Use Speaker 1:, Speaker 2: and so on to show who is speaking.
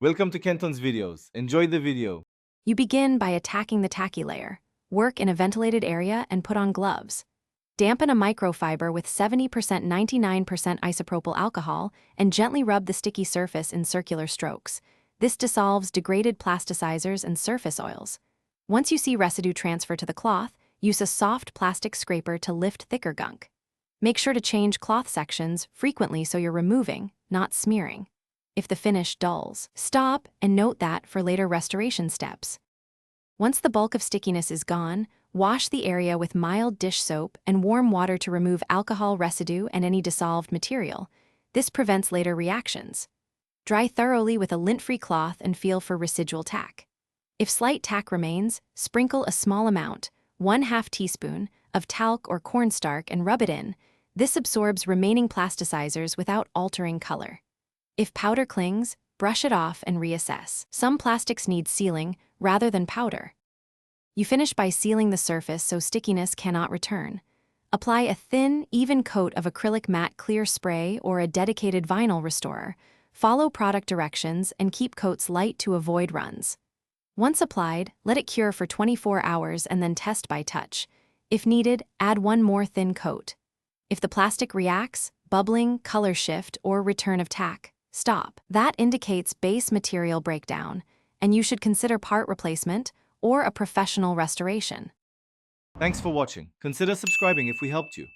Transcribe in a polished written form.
Speaker 1: Welcome to Kenton's videos. Enjoy the video.
Speaker 2: You begin by attacking the tacky layer. Work in a ventilated area and put on gloves. Dampen a microfiber with 70% 99% isopropyl alcohol and gently rub the sticky surface in circular strokes. This dissolves degraded plasticizers and surface oils. Once you see residue transfer to the cloth, use a soft plastic scraper to lift thicker gunk. Make sure to change cloth sections frequently so you're removing, not smearing. If the finish dulls, stop and note that for later restoration steps. Once the bulk of stickiness is gone, wash the area with mild dish soap and warm water to remove alcohol residue and any dissolved material. This prevents later reactions. Dry thoroughly with a lint-free cloth and feel for residual tack. If slight tack remains, sprinkle a small amount, 1/2 teaspoon, of talc or cornstarch and rub it in. This absorbs remaining plasticizers without altering color. If powder clings, brush it off and reassess. Some plastics need sealing rather than powder. You finish by sealing the surface so stickiness cannot return. Apply a thin, even coat of acrylic matte clear spray or a dedicated vinyl restorer. Follow product directions and keep coats light to avoid runs. Once applied, let it cure for 24 hours and then test by touch. If needed, add one more thin coat. If the plastic reacts, bubbling, color shift, or return of tack, stop. That indicates base material breakdown, and you should consider part replacement or a professional restoration.
Speaker 1: Thanks for watching. Consider subscribing if we helped you.